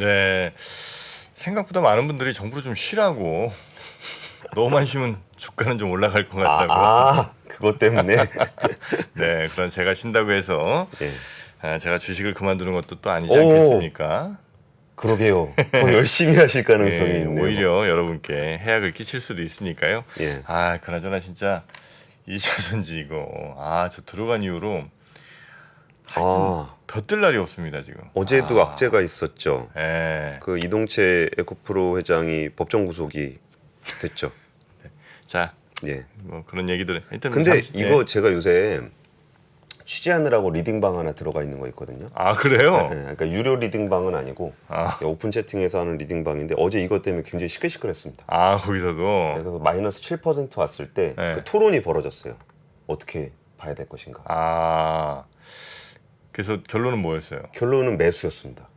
네. 생각보다 많은 분들이 정부를 좀 쉬라고 너무만 쉬면 주가는 좀 올라갈 것 같다고. 그것 때문에. 네, 그런 제가 쉰다고 해서 예. 제가 주식을 그만두는 것도 또 아니지 오. 않겠습니까? 그러게요. 더 열심히 하실 가능성이 예, 있네요. 오히려 여러분께 해악을 끼칠 수도 있으니까요. 예. 그나저나 진짜 2차전지 이거 저 들어간 이후로 볕들 날이 없습니다 지금. 어제도 악재가 있었죠. 예. 그 이동채 에코프로 회장이 법정 구속이 됐죠. 자, 예. 뭐 그런 얘기들. 하여튼 근데 잠시- 이거 제가 요새 취재하느라고 리딩방 하나 들어가 있는 거 있거든요. 그래요? 네, 그러니까 유료 리딩방은 아니고 오픈 채팅에서 하는 리딩방인데 어제 이것 때문에 굉장히 시끌시끌했습니다. 거기서도. 네, 그래서 마이너스 7% 왔을 때 그 토론이 벌어졌어요. 어떻게 봐야 될 것인가. 그래서 결론은 뭐였어요? 결론은 매수였습니다.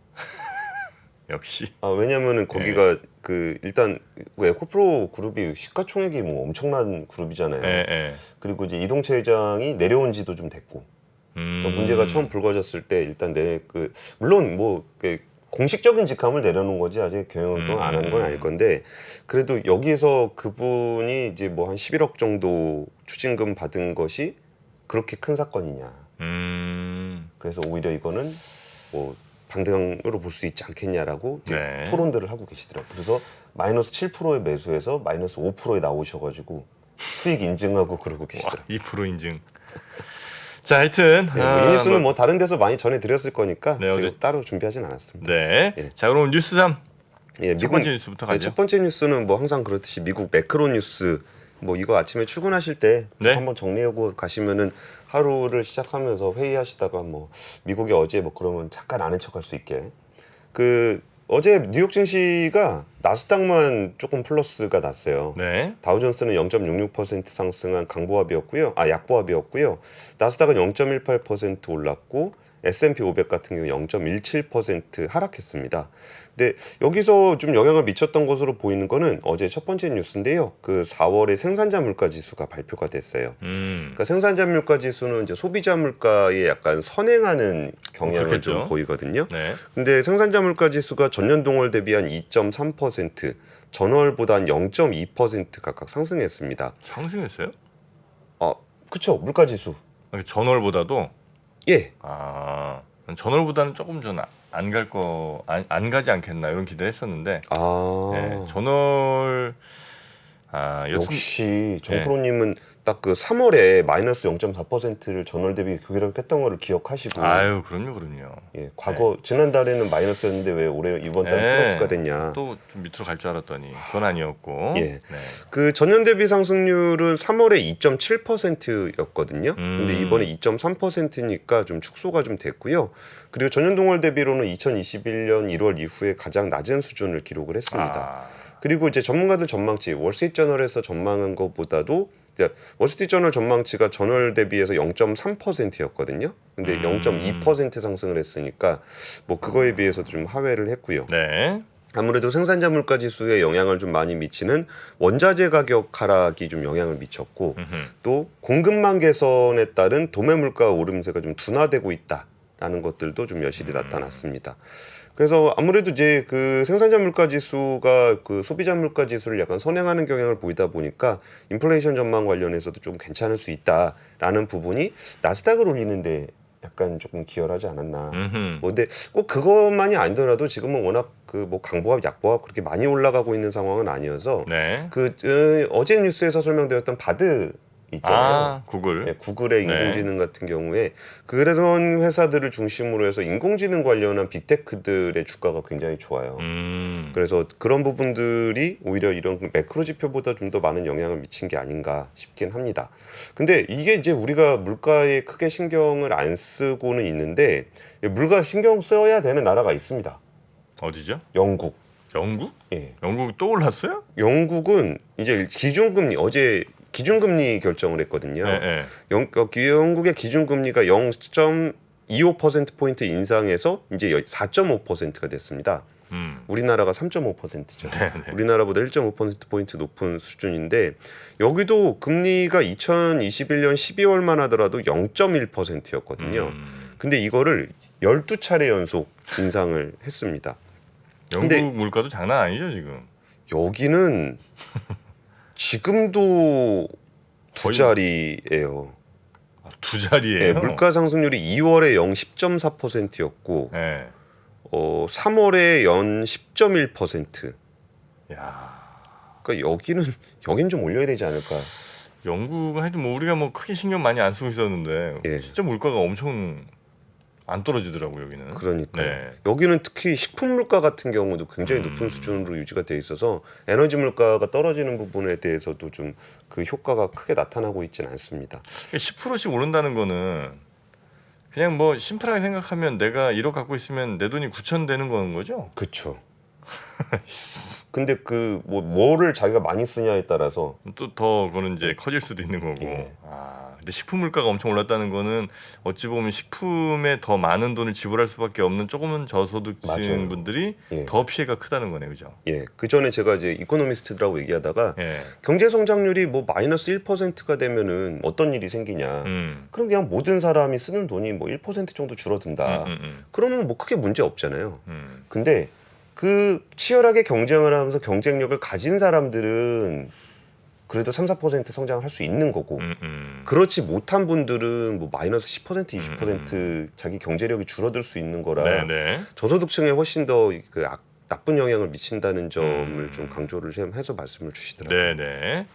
역시. 왜냐면은 거기가 그 일단 에코프로 그룹이 시가총액이 뭐 엄청난 그룹이잖아요. 예. 그리고 이제 이동채 회장이 내려온 지도 좀 됐고 그러니까 문제가 처음 불거졌을 때 일단 물론 뭐 공식적인 직함을 내려놓은 거지 아직 경영활동을 안 하는 건 아닐 건데 그래도 여기서 그분이 이제 뭐 한 11억 정도 추징금 받은 것이 그렇게 큰 사건이냐. 그래서 오히려 이거는 뭐 반등으로 볼 수 있지 않겠냐라고 이제 토론들을 하고 계시더라고요. 그래서 마이너스 7%에 매수해서 마이너스 5%에 나오셔가지고 수익 인증하고 그러고 계시더라고요. 2% 인증. 자, 하여튼 이 뉴스는 뭐 다른 데서 많이 전해드렸을 거니까 네, 제가 어제- 따로 준비하진 않았습니다. 네. 예. 자, 그럼 뉴스 3. 예, 첫 번째 뉴스부터 가죠. 첫 번째 뉴스는 뭐 항상 그렇듯이 미국 매크로 뉴스 뭐 이거 아침에 출근하실 때 한번 정리하고 가시면은 하루를 시작하면서 회의하시다가 뭐 미국이 어제 뭐 그러면 잠깐 아는 척할 수 있게 어제 뉴욕 증시가 나스닥만 조금 플러스가 났어요. 네. 다우존스는 0.66% 상승한 약보합이었고요. 나스닥은 0.18% 올랐고 S&P 500 같은 경우 0.17% 하락했습니다. 근데 여기서 좀 영향을 미쳤던 것으로 보이는 거는 어제 첫 번째 뉴스인데요. 그 4월에 생산자 물가 지수가 발표가 됐어요. 그러니까 생산자 물가 지수는 이제 소비자 물가에 약간 선행하는 경향을 좀 보이거든요. 네. 근데 생산자 물가 지수가 전년 동월 대비 한 2.3%, 전월보다 한 0.2% 각각 상승했습니다. 상승했어요? 그쵸. 물가 지수. 전월보다도? 예. 전월보다는 조금 전 안 가지 않겠나 이런 기대를 했었는데. 네, 전월 역시 정프로님은 딱 그 3월에 마이너스 0.4%를 전월 대비 교기락했던 거를 기억하시고. 그럼요. 예, 과거 지난달에는 마이너스였는데 왜 올해 이번 달 플러스가 됐냐. 또 좀 밑으로 갈 줄 알았더니 그건 아니었고. 예. 그 전년 대비 상승률은 3월에 2.7%였거든요. 근데 이번에 2.3%니까 좀 축소가 좀 됐고요. 그리고 전년 동월 대비로는 2021년 1월 이후에 가장 낮은 수준을 기록을 했습니다. 그리고 이제 전문가들 전망치 월스트리트저널에서 전망한 것보다도 월스트리트저널 전망치가 전월 대비해서 0.3%였거든요. 근데 0.2% 상승을 했으니까 뭐 그거에 비해서도 좀 하회를 했고요. 네. 아무래도 생산자 물가 지수에 영향을 좀 많이 미치는 원자재 가격 하락이 좀 영향을 미쳤고 또 공급망 개선에 따른 도매 물가 오름세가 좀 둔화되고 있다라는 것들도 좀 여실히 나타났습니다. 그래서 아무래도 이제 그 생산자 물가 지수가 그 소비자 물가 지수를 약간 선행하는 경향을 보이다 보니까 인플레이션 전망 관련해서도 좀 괜찮을 수 있다라는 부분이 나스닥을 올리는데 약간 조금 기여하지 않았나. 뭐 근데 꼭 그것만이 아니더라도 지금은 워낙 그 뭐 강보합, 약보합 그렇게 많이 올라가고 있는 상황은 아니어서 어제 뉴스에서 설명드렸던 바드 있잖아요. 구글. 네, 구글의 인공지능 같은 경우에 그런 회사들을 중심으로 해서 인공지능 관련한 빅테크들의 주가가 굉장히 좋아요. 그래서 그런 부분들이 오히려 이런 매크로 지표보다 좀 더 많은 영향을 미친 게 아닌가 싶긴 합니다. 근데 이게 이제 우리가 물가에 크게 신경을 안 쓰고는 있는데 물가 신경 써야 되는 나라가 있습니다. 어디죠? 영국. 영국? 예. 영국이 또 올랐어요? 영국은 이제 어제 기준금리 결정을 했거든요. 영국의 기준금리가 0.25%포인트 인상해서 이제 4.5%가 됐습니다. 우리나라가 3.5%죠. 우리나라보다 1.5%포인트 높은 수준인데 여기도 금리가 2021년 12월만 하더라도 0.1%였거든요. 근데 이거를 12차례 연속 인상을 했습니다. 영국 근데- 물가도 장난 아니죠 지금. 여기는 지금도 두 거의- 자리예요. 두 자리예요. 예, 물가 상승률이 2월에 연 10.4%였고 예. 3월에 연 10.1%. 야, 그러니까 여긴 좀 올려야 되지 않을까. 영국은 하여튼 뭐 우리가 뭐 크게 신경 많이 안 쓰고 있었는데 예. 진짜 물가가 엄청 안 떨어지더라고 여기는. 그러니까 네. 여기는 특히 식품 물가 같은 경우도 굉장히 높은 수준으로 유지가 돼 있어서 에너지 물가가 떨어지는 부분에 대해서도 좀 그 효과가 크게 나타나고 있지는 않습니다. 10%씩 오른다는 거는 그냥 뭐 심플하게 생각하면 내가 1억 갖고 있으면 내 돈이 9천 되는 거는 거죠? 그렇죠. 근데 그 뭐를 자기가 많이 쓰냐에 따라서 또 더 그거는 이제 커질 수도 있는 거고. 예. 근데 식품 물가가 엄청 올랐다는 거는 어찌 보면 식품에 더 많은 돈을 지불할 수밖에 없는 조금은 저소득층 맞아요. 분들이 예. 더 피해가 크다는 거네요, 그죠? 예, 그 전에 제가 이제 이코노미스트라고 얘기하다가 예. 경제 성장률이 뭐 마이너스 1%가 되면은 어떤 일이 생기냐. 그럼 그냥 모든 사람이 쓰는 돈이 뭐 1% 정도 줄어든다. 그러면 뭐 크게 문제 없잖아요. 근데 그 치열하게 경쟁을 하면서 경쟁력을 가진 사람들은 그래도 3-4% 성장을 할 수 있는 거고 그렇지 못한 분들은 뭐 마이너스 10% 20% 자기 경제력이 줄어들 수 있는 거라 네네. 저소득층에 훨씬 더 그 나쁜 영향을 미친다는 점을 좀 강조를 해서 말씀을 주시더라고요. 네네.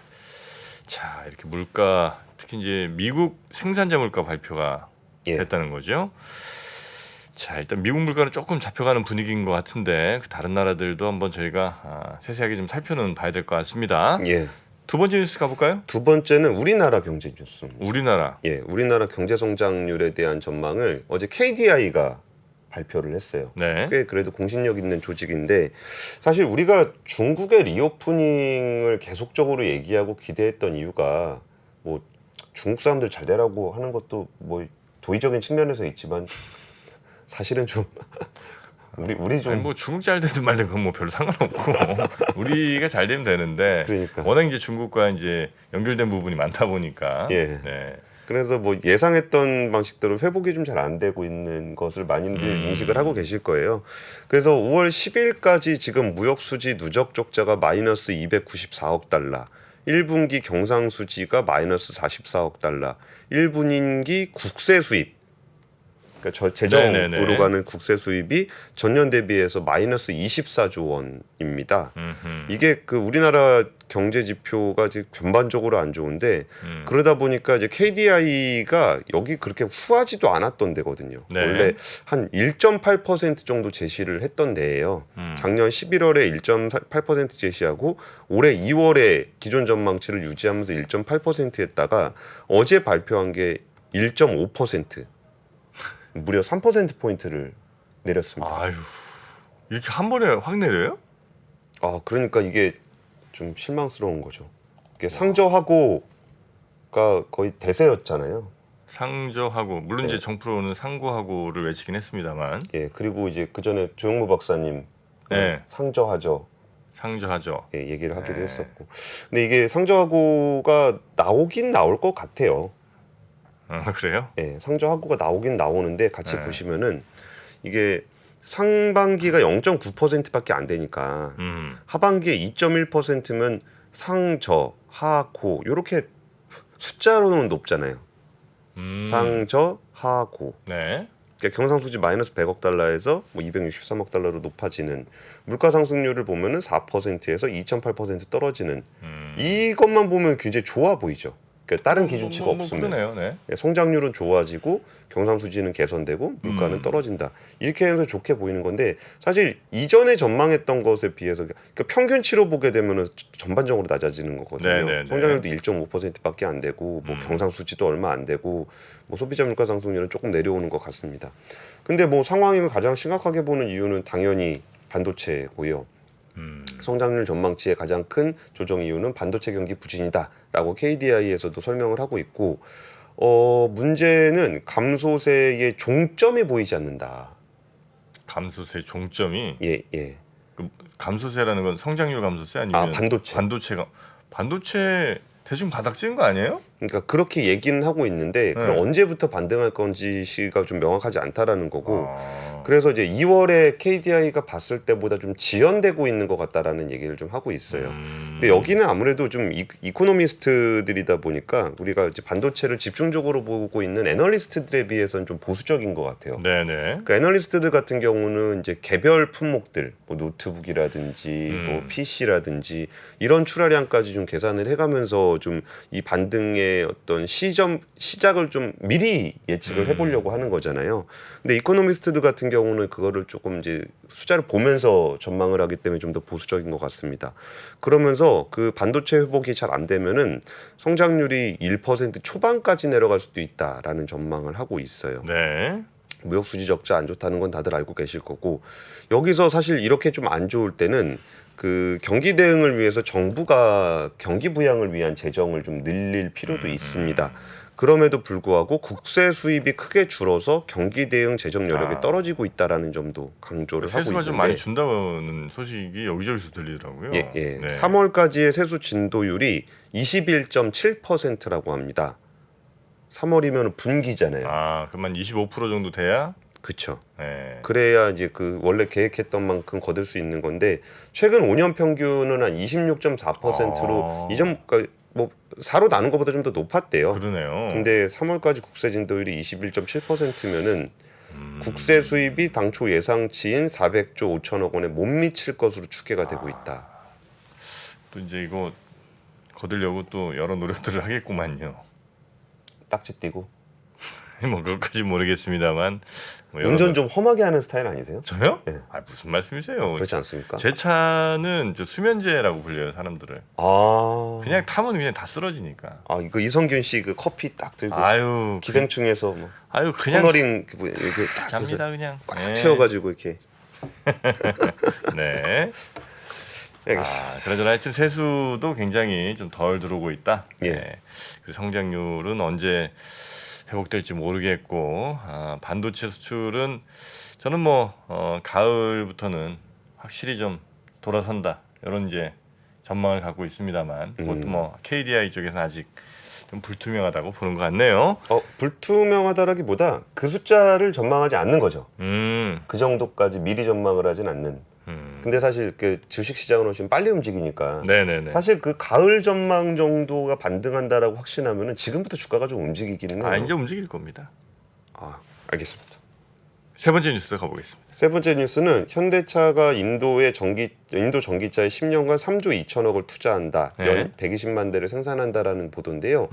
자, 이렇게 물가 특히 이제 미국 생산자 물가 발표가 예. 됐다는 거죠. 자, 일단 미국 물가는 조금 잡혀가는 분위기인 것 같은데 그 다른 나라들도 한번 저희가 세세하게 좀 살펴는 봐야 될 것 같습니다. 예. 두 번째 뉴스 가볼까요? 두 번째는 우리나라 경제 뉴스입니다. 우리나라. 예, 우리나라 경제 성장률에 대한 전망을 어제 KDI가 발표를 했어요. 네. 꽤 그래도 공신력 있는 조직인데 사실 우리가 중국의 리오프닝을 계속적으로 얘기하고 기대했던 이유가 뭐 중국 사람들 잘 되라고 하는 것도 뭐 도의적인 측면에서 있지만 사실은 좀 우리 좀 아니 뭐 중국 잘 되든 말든 그건 뭐 별로 상관없고 우리가 잘 되면 되는데 그러니까. 워낙 이제 중국과 이제 연결된 부분이 많다 보니까 예. 네. 그래서 뭐 예상했던 방식대로 회복이 좀 잘 안 되고 있는 것을 많이들 인식을 하고 계실 거예요. 그래서 5월 10일까지 지금 무역 수지 누적 적자가 마이너스 294억 달러, 1분기 경상 수지가 마이너스 44억 달러, 1분기 국세 수입 그러니까 재정으로 네네네. 가는 국세 수입이 전년 대비해서 마이너스 24조 원입니다. 이게 그 우리나라 경제 지표가 지금 전반적으로 안 좋은데 그러다 보니까 이제 KDI가 여기 그렇게 후하지도 않았던 데거든요. 네. 원래 한 1.8% 정도 제시를 했던 데예요. 작년 11월에 1.8% 제시하고 올해 2월에 기존 전망치를 유지하면서 1.8% 했다가 어제 발표한 게 1.5%. 무려 3% 포인트를 내렸습니다. 아유 이렇게 한 번에 확 내려요? 그러니까 이게 좀 실망스러운 거죠. 이게 상저하고가 거의 대세였잖아요. 상저하고 물론 네. 이제 정프로는 상고하고를 외치긴 했습니다만 예, 그리고 이제 그 전에 조영무 박사님 네. 상저하죠. 상저하죠. 예, 얘기를 하기도 네. 했었고. 근데 이게 상저하고가 나오긴 나올 것 같아요. 그래요? 예, 상저하고가 나오긴 나오는데 같이 네. 보시면은 이게 상반기가 0.9%밖에 안 되니까 하반기에 2.1%면 상저, 하고 이렇게 숫자로는 높잖아요. 상저, 하고. 네. 그러니까 경상수지 마이너스 100억 달러에서 뭐 263억 달러로 높아지는 물가 상승률을 보면은 4%에서 2.8% 떨어지는 이것만 보면 굉장히 좋아 보이죠. 그러니까 다른 기준치가 없으면 그러네요. 네. 성장률은 좋아지고 경상수지는 개선되고 물가는 떨어진다. 이렇게 해서 좋게 보이는 건데 사실 이전에 전망했던 것에 비해서 그러니까 평균치로 보게 되면은 전반적으로 낮아지는 거거든요. 네네네. 성장률도 1.5%밖에 안 되고 뭐 경상수지도 얼마 안 되고 뭐 소비자 물가 상승률은 조금 내려오는 것 같습니다. 근데 뭐 상황을 가장 심각하게 보는 이유는 당연히 반도체고요. 성장률 전망치의 가장 큰 조정 이유는 반도체 경기 부진이다라고 KDI에서도 설명을 하고 있고 문제는 감소세의 종점이 보이지 않는다. 감소세 종점이 예, 예. 그 감소세라는 건 성장률 감소세 아니면 반도체. 반도체 대충 바닥 찍은 거 아니에요? 그러니까 그렇게 얘기는 하고 있는데 그럼 언제부터 반등할 건지가 좀 명확하지 않다라는 거고 그래서 이제 2월에 KDI가 봤을 때보다 좀 지연되고 있는 것 같다라는 얘기를 좀 하고 있어요. 근데 여기는 아무래도 좀 이코노미스트들이다 보니까 우리가 이제 반도체를 집중적으로 보고 있는 애널리스트들에 비해서는 좀 보수적인 것 같아요. 네네. 그 애널리스트들 같은 경우는 이제 개별 품목들, 뭐 노트북이라든지 뭐 PC라든지 이런 출하량까지 좀 계산을 해가면서 좀 이 반등의 어떤 시작을 좀 미리 예측을 해보려고 하는 거잖아요. 근데 이코노미스트들 같은 경우는 그거를 조금 이제 숫자를 보면서 전망을 하기 때문에 좀 더 보수적인 것 같습니다. 그러면서 그 반도체 회복이 잘 안 되면은 성장률이 1% 초반까지 내려갈 수도 있다라는 전망을 하고 있어요. 네. 무역 수지 적자 안 좋다는 건 다들 알고 계실 거고 여기서 사실 이렇게 좀 안 좋을 때는 그 경기 대응을 위해서 정부가 경기 부양을 위한 재정을 좀 늘릴 필요도 있습니다. 그럼에도 불구하고 국세 수입이 크게 줄어서 경기 대응 재정 여력이 떨어지고 있다라는 점도 강조를 하고 세수가 있는데 좀 많이 준다는 소식이 여기저기서 들리더라고요. 예, 예. 네. 3월까지의 세수 진도율이 21.7%라고 합니다. 3월이면 분기잖아요. 아, 그만 25% 정도 돼야. 그렇죠. 네. 그래야 이제 그 원래 계획했던 만큼 거둘 수 있는 건데 최근 5년 평균은 한 26.4%로 이전 뭐 4로 나눈 것보다 좀 더 높았대요. 그러네요. 근데 3월까지 국세 진도율이 21.7%면은 국세 수입이 당초 예상치인 400조 5천억 원에 못 미칠 것으로 추계가 되고 있다. 또 이제 이거 거두려고 또 여러 노력들을 하겠구만요. 딱지 띄고. 뭐 그것까지 모르겠습니다만 뭐 여러 운전 좀 험하게 하는 스타일 아니세요? 저요? 예. 아, 무슨 말씀이세요? 그렇지 않습니까? 제 차는 저 수면제라고 불려요, 사람들을. 아, 그냥 타면 그냥 다 쓰러지니까. 아 이거 이성균 씨 그 커피 딱 들고 아유, 기생충에서 뭐 아유 그냥 코너링 뭐 이렇게 딱 잡니다 그냥. 꽉 네. 채워가지고 이렇게. 네. 알겠습니다. 아, 그러나 하여튼 세수도 굉장히 좀 덜 들어오고 있다. 예. 네. 그리고 성장률은 언제 회복될지 모르겠고 반도체 수출은 저는 뭐 가을부터는 확실히 좀 돌아선다 이런 이제 전망을 갖고 있습니다만 그것도 뭐 KDI 쪽에서는 아직 좀 불투명하다고 보는 것 같네요. 불투명하다라기보다 그 숫자를 전망하지 않는 거죠. 음. 그 정도까지 미리 전망을 하진 않는. 근데 사실 그 주식 시장은 훨씬 빨리 움직이니까 네네네. 사실 그 가을 전망 정도가 반등한다라고 확신하면은 지금부터 주가가 좀 움직이기는 해요. 이제 움직일 겁니다. 알겠습니다. 세 번째 뉴스 가보겠습니다. 세 번째 뉴스는 현대차가 인도 전기차에 10년간 3조 2천억을 투자한다. 네. 연 120만 대를 생산한다라는 보도인데요.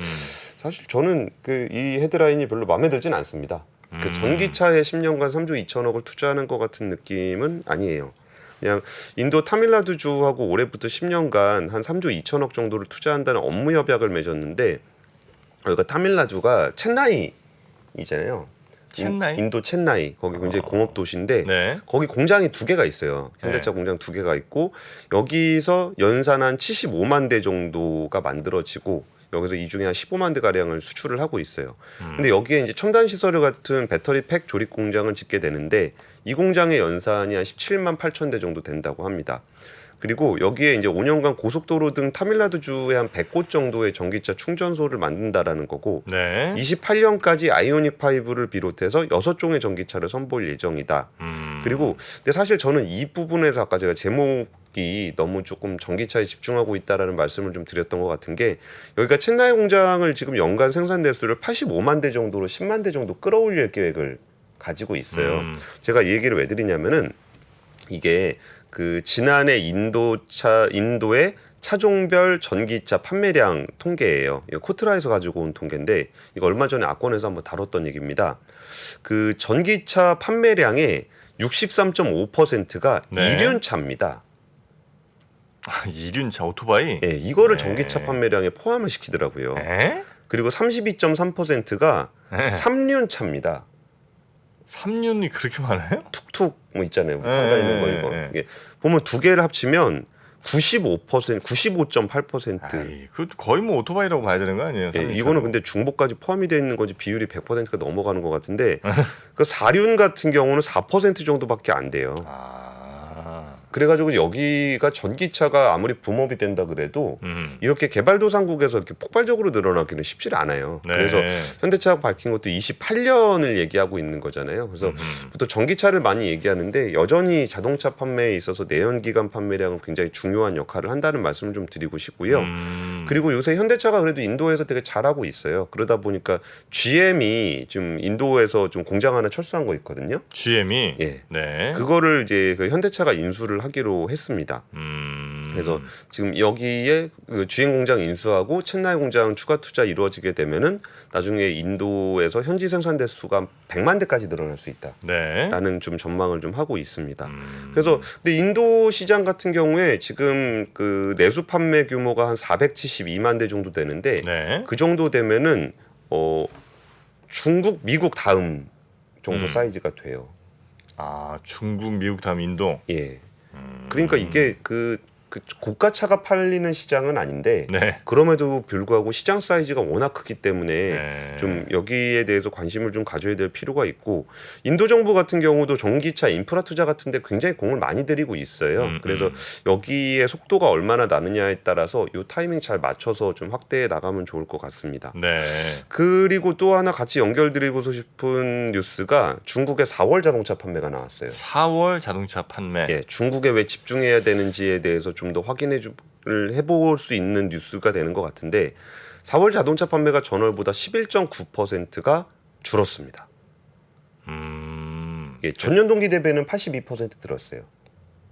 사실 저는 그 이 헤드라인이 별로 마음에 들진 않습니다. 그 전기차에 10년간 3조 2천억을 투자하는 것 같은 느낌은 아니에요. 그냥 인도 타밀나두주하고 올해부터 10년간 한 3조 2천억 정도를 투자한다는 업무 협약을 맺었는데 여기가 타밀나두가 챈나이잖아요. 챈나이? 인도 챈나이 거기 굉장히 공업 도시인데 네. 거기 공장이 2개가 있어요. 현대차 네. 공장 2개가 있고 여기서 연산 한 75만 대 정도가 만들어지고 여기서 이 중에 한 15만 대 가량을 수출을 하고 있어요. 근데 여기에 이제 첨단 시설을 같은 배터리 팩 조립 공장을 짓게 되는데 이 공장의 연산이 한 17만 8천 대 정도 된다고 합니다. 그리고 여기에 이제 5년간 고속도로 등 타밀나두주에 한 100곳 정도의 전기차 충전소를 만든다라는 거고 네. 28년까지 아이오닉 5를 비롯해서 6종의 전기차를 선보일 예정이다. 그리고 근데 사실 저는 이 부분에서 아까 제가 제목이 너무 조금 전기차에 집중하고 있다라는 말씀을 좀 드렸던 것 같은 게 여기가 챈나이 공장을 지금 연간 생산 대수를 85만 대 정도로 10만 대 정도 끌어올릴 계획을 가지고 있어요. 제가 이 얘기를 왜 드리냐면은 이게 그 지난해 인도의 차종별 전기차 판매량 통계예요. 이거 코트라에서 가지고 온 통계인데 이거 얼마 전에 악권에서 한번 다뤘던 얘기입니다. 그 전기차 판매량의 63.5%가 네. 이륜차입니다. 이륜차 오토바이. 예, 이거를 네. 전기차 판매량에 포함을 시키더라고요. 에? 그리고 32.3%가 네. 3륜차입니다. 3륜이 그렇게 많아요? 툭툭 뭐 있잖아요. 상가 있는 거 이거. 네. 이게 보면 두 개를 합치면 95%, 95.8%. 아이, 그것도 거의 뭐 오토바이라고 봐야 되는 거 아니에요? 예, 3륜차도. 이거는 근데 중복까지 포함이 되어 있는 거지 비율이 100%가 넘어가는 것 같은데 그 4륜 같은 경우는 4% 정도밖에 안 돼요. 그래가지고 여기가 전기차가 아무리 붐업이 된다 그래도 이렇게 개발도상국에서 이렇게 폭발적으로 늘어나기는 쉽지 않아요. 네. 그래서 현대차가 밝힌 것도 28년을 얘기하고 있는 거잖아요. 그래서 보통 전기차를 많이 얘기하는데 여전히 자동차 판매에 있어서 내연기관 판매량은 굉장히 중요한 역할을 한다는 말씀을 좀 드리고 싶고요. 그리고 요새 현대차가 그래도 인도에서 되게 잘하고 있어요. 그러다 보니까 GM이 좀 인도에서 좀 공장 하나 철수한 거 있거든요. GM이 예. 네. 그거를 이제 그 현대차가 인수를 하기로 했습니다. 그래서 지금 여기에 그 GM 공장 인수하고 첸나이 공장 추가 투자 이루어지게 되면은 나중에 인도에서 현지 생산 대수가 100만 대까지 늘어날 수 있다라는 네. 좀 전망을 좀 하고 있습니다. 그래서 근데 인도 시장 같은 경우에 지금 그 내수 판매 규모가 한 472만 대 정도 되는데 네. 그 정도 되면은 중국, 미국 다음 정도 사이즈가 돼요. 아, 중국, 미국 다음 인도. 예. 그러니까 이게 그 고가차가 팔리는 시장은 아닌데 네. 그럼에도 불구하고 시장 사이즈가 워낙 크기 때문에 네. 좀 여기에 대해서 관심을 좀 가져야 될 필요가 있고 인도 정부 같은 경우도 전기차 인프라 투자 같은데 굉장히 공을 많이 들이고 있어요. 그래서 여기에 속도가 얼마나 나느냐에 따라서 이 타이밍 잘 맞춰서 좀 확대해 나가면 좋을 것 같습니다. 네. 그리고 또 하나 같이 연결드리고 싶은 뉴스가 중국의 4월 자동차 판매가 나왔어요. 4월 자동차 판매. 예, 중국에 왜 집중해야 되는지에 대해서 좀 더 해볼 수 있는 뉴스가 되는 것 같은데 4월 자동차 판매가 전월보다 11.9%가 줄었습니다. 예, 전년 동기 대비는 82% 늘었어요.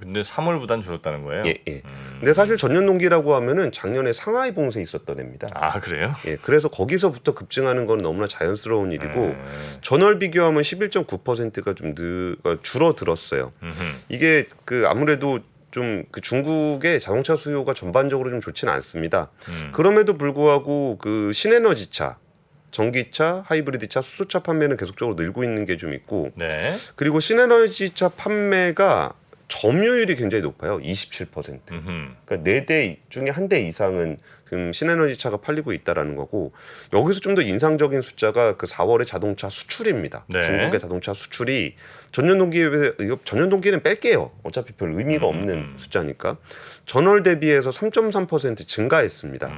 근데 3월보단 줄었다는 거예요? 예, 예. 근데 사실 전년 동기라고 하면은 작년에 상하이 봉쇄 있었던 해입니다. 아, 그래요? 예, 그래서 거기서부터 급증하는 건 너무나 자연스러운 일이고 전월 비교하면 11.9%가 좀 줄어들었어요. 이게 그 아무래도 좀 그 중국의 자동차 수요가 전반적으로 좀 좋지는 않습니다. 그럼에도 불구하고 그 신에너지차, 전기차, 하이브리드차, 수소차 판매는 계속적으로 늘고 있는 게 좀 있고 네. 그리고 신에너지차 판매가 점유율이 굉장히 높아요. 27%. 그러니까 4대 중에 1대 이상은 지금 신에너지 차가 팔리고 있다라는 거고 여기서 좀 더 인상적인 숫자가 그 4월의 자동차 수출입니다. 네. 중국의 자동차 수출이 전년 동기에 비해서 전년 동기는 뺄게요. 어차피 별 의미가 없는 숫자니까 전월 대비해서 3.3% 증가했습니다.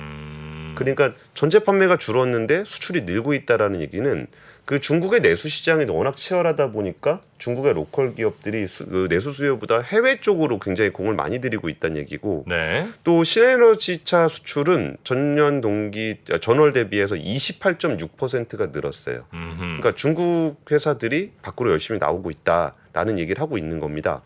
그러니까 전체 판매가 줄었는데 수출이 늘고 있다라는 얘기는 그 중국의 내수 시장이 워낙 치열하다 보니까 중국의 로컬 기업들이 그 내수 수요보다 해외 쪽으로 굉장히 공을 많이 들이고 있다는 얘기고 네. 또 신에너지차 수출은 전월 대비해서 28.6%가 늘었어요. 그러니까 중국 회사들이 밖으로 열심히 나오고 있다라는 얘기를 하고 있는 겁니다.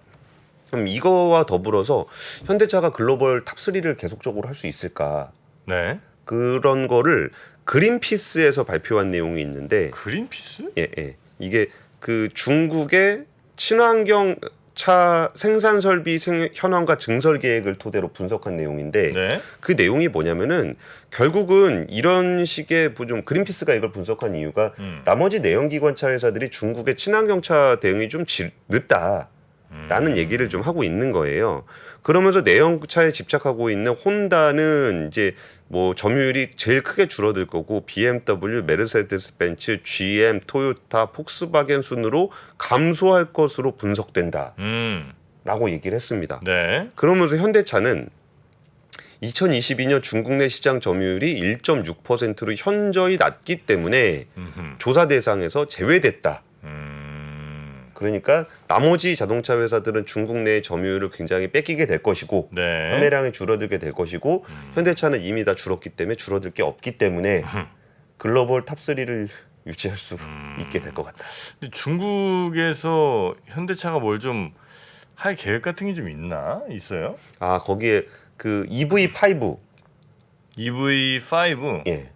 그럼 이거와 더불어서 현대차가 글로벌 탑3를 계속적으로 할 수 있을까? 네. 그런 거를 그린피스에서 발표한 내용이 있는데 그린피스? 예, 예. 이게 그 중국의 친환경 차 생산 설비 현황과 증설 계획을 토대로 분석한 내용인데 네. 그 내용이 뭐냐면은 결국은 이런 식의 좀 그린피스가 이걸 분석한 이유가 나머지 내연기관차 회사들이 중국의 친환경차 대응이 좀 늦다라는 얘기를 좀 하고 있는 거예요. 그러면서 내연차에 집착하고 있는 혼다는 이제 뭐 점유율이 제일 크게 줄어들 거고 BMW, 메르세데스 벤츠, GM, 토요타, 폭스바겐 순으로 감소할 것으로 분석된다. 라고 얘기를 했습니다. 네. 그러면서 현대차는 2022년 중국 내 시장 점유율이 1.6%로 현저히 낮기 때문에 조사 대상에서 제외됐다. 그러니까 나머지 자동차 회사들은 중국 내의 점유율을 굉장히 뺏기게 될 것이고 네. 판매량이 줄어들게 될 것이고 현대차는 이미 다 줄었기 때문에 줄어들 게 없기 때문에 글로벌 탑3를 유지할 수 있게 될 것 같다. 근데 중국에서 현대차가 뭘 좀 할 계획 같은 게 좀 있어요? 아 거기에 그 EV5 EV5 예,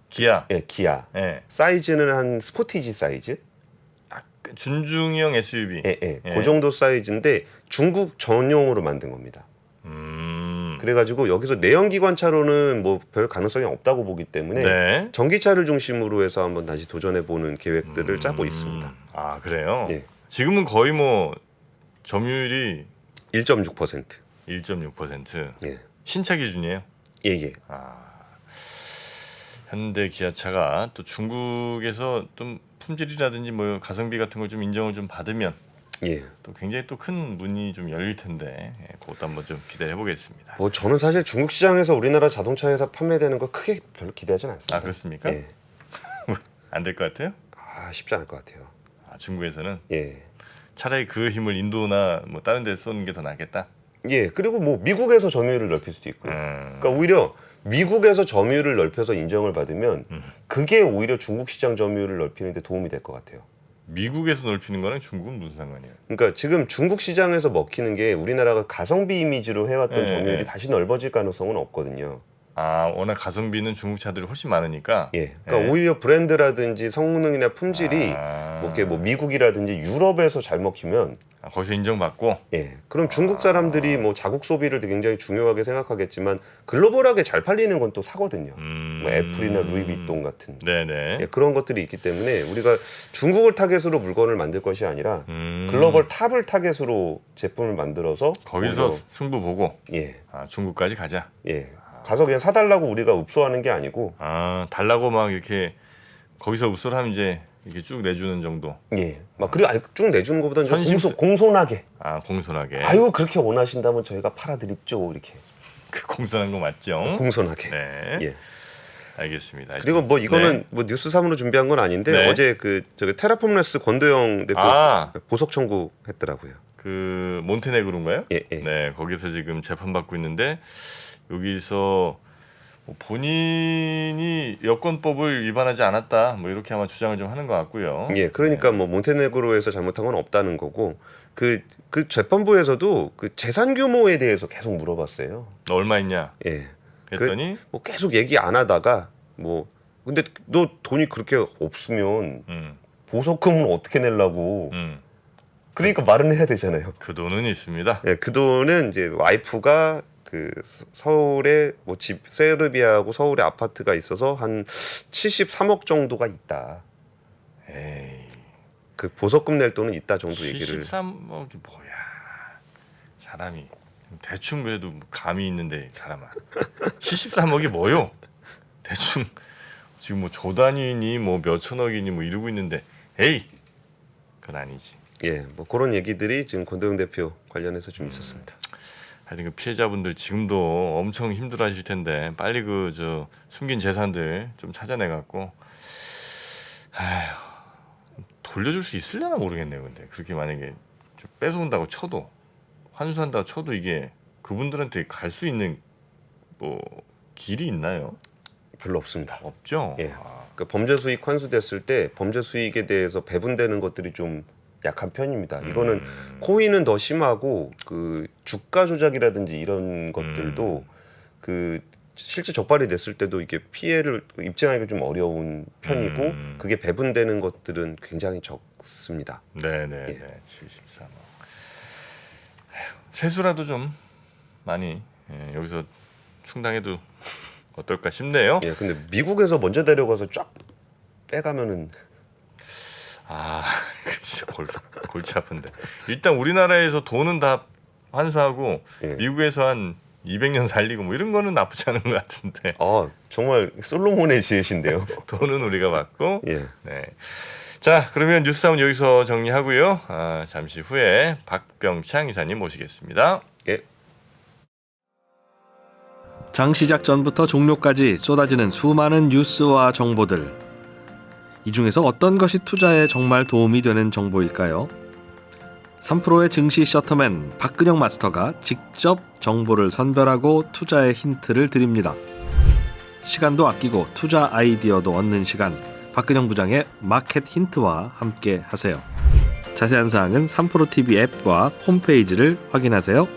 기아. 예 기아 예. 사이즈는 한 스포티지 사이즈 준중형 SUV. 예, 예. 예. 그 정도 사이즈인데 중국 전용으로 만든 겁니다. 그래가지고 여기서 내연기관차로는 뭐 별 가능성이 없다고 보기 때문에 네. 전기차를 중심으로 해서 한번 다시 도전해보는 계획들을 짜고 있습니다. 아, 그래요? 예. 지금은 거의 뭐 점유율이 1.6%. 1.6%. 예, 신차 기준이에요. 예, 예. 현대 기아차가 또 중국에서 좀 품질이라든지 뭐 가성비 같은 걸 좀 인정을 좀 받으면 예. 또 굉장히 또 큰 문이 좀 열릴 텐데 그것도 한번 좀 기대해 보겠습니다. 뭐 저는 사실 중국 시장에서 우리나라 자동차 회사 판매되는 거 크게 별로 기대하지는 않습니다. 아 그렇습니까? 예. 안 될 것 같아요? 쉽지 않을 것 같아요. 중국에서는 예. 차라리 그 힘을 인도나 뭐 다른 데 쏘는 게 더 낫겠다. 예. 그리고 뭐 미국에서 점유율을 넓힐 수도 있고요. 그러니까 오히려 미국에서 점유율을 넓혀서 인정을 받으면 그게 오히려 중국 시장 점유율을 넓히는 데 도움이 될 것 같아요. 미국에서 넓히는 거랑 중국은 무슨 상관이에요? 그러니까 지금 중국 시장에서 먹히는 게 우리나라가 가성비 이미지로 해왔던 네, 점유율이 네. 다시 넓어질 가능성은 없거든요. 워낙 가성비는 중국 차들이 훨씬 많으니까. 예. 그러니까 오히려 브랜드라든지 성능이나 품질이 뭐 이렇게 뭐 미국이라든지 유럽에서 잘 먹히면 거기서 인정받고. 예. 그럼 중국 사람들이 뭐 자국 소비를 굉장히 중요하게 생각하겠지만 글로벌하게 잘 팔리는 건 또 사거든요. 뭐 애플이나 루이비통 같은 네네. 예, 그런 것들이 있기 때문에 우리가 중국을 타겟으로 물건을 만들 것이 아니라 글로벌 탑을 타겟으로 제품을 만들어서 거기서 오히려, 승부 보고. 예. 중국까지 가자. 예. 가서 그냥 사달라고 우리가 읍소하는 게 아니고 달라고 막 이렇게 거기서 읍소하면 이제 이렇게 쭉 내주는 정도. 예. 막 그리고 쭉 내주는 것보다는 좀 선심- 공손하게. 공손하게. 아유 그렇게 원하신다면 저희가 팔아드립죠 이렇게. 그 공손한 거 맞죠? 공손하게. 네. 예. 알겠습니다. 그리고 뭐 이거는 네. 뭐 뉴스 3으로 준비한 건 아닌데 네. 어제 그 저기 테라폼레스 권도영 대표 보석 청구했더라고요. 그 몬테네그로인가요? 예, 예. 네, 거기서 지금 재판 받고 있는데 여기서 뭐 본인이 여권법을 위반하지 않았다, 뭐 이렇게 아마 주장을 좀 하는 것 같고요. 예, 그러니까 뭐 몬테네그로에서 잘못한 건 없다는 거고 그 재판부에서도 그 재산 규모에 대해서 계속 물어봤어요. 너 얼마 있냐? 예. 그랬더니 뭐 계속 얘기 안 하다가 뭐 근데 너 돈이 그렇게 없으면 보석금은 어떻게 내려고? 그러니까 말은 해야 되잖아요. 그 돈은 있습니다. 예, 그 돈은 이제 와이프가 그 서울에 뭐 집 세르비아하고 서울에 아파트가 있어서 한 73억 정도가 있다. 에이, 그 보석금 낼 돈은 있다 정도 얘기를. 73억이 뭐야? 사람이 대충 그래도 감이 있는데 사람아. 73억이 뭐요? 대충 지금 뭐 조단위니 뭐 몇천억이니 뭐 이러고 있는데 에이, 그건 아니지. 예, 뭐 그런 얘기들이 지금 권도영 대표 관련해서 좀 있었습니다. 하여튼 그 피해자분들 지금도 엄청 힘들어하실 텐데 빨리 그 저 숨긴 재산들 좀 찾아내 갖고 돌려줄 수 있으려나 모르겠네요. 근데 그렇게 만약에 좀 뺏어온다고 쳐도 환수한다고 쳐도 이게 그분들한테 갈 수 있는 뭐 길이 있나요? 별로 없습니다. 없죠. 예. 그러니까 범죄 수익 환수됐을 때 범죄 수익에 대해서 배분되는 것들이 좀 약한 편입니다. 이거는 코인은 더 심하고 그 주가 조작이라든지 이런 것들도 그 실제 적발이 됐을 때도 이게 피해를 입증하기가 좀 어려운 편이고 그게 배분되는 것들은 굉장히 적습니다. 네네. 예. 네. 73억. 세수라도 좀 많이 여기서 충당해도 어떨까 싶네요. 예, 근데 미국에서 먼저 데려가서 쫙 빼가면은 진짜 골치 아픈데. 일단 우리나라에서 돈은 다 환수하고 예. 미국에서 한 200년 살리고 뭐 이런 거는 나쁘지 않은 것 같은데. 정말 솔로몬의 지혜신데요. 돈은 우리가 받고. 예. 네. 자, 그러면 뉴스 3은 여기서 정리하고요. 잠시 후에 박병창 이사님 모시겠습니다. 예. 장 시작 전부터 종료까지 쏟아지는 수많은 뉴스와 정보들. 이 중에서 어떤 것이 투자에 정말 도움이 되는 정보일까요? 3프로의 증시 셔터맨 박근영 마스터가 직접 정보를 선별하고 투자의 힌트를 드립니다. 시간도 아끼고 투자 아이디어도 얻는 시간, 박근영 부장의 마켓 힌트와 함께 하세요. 자세한 사항은 3프로 TV 앱과 홈페이지를 확인하세요.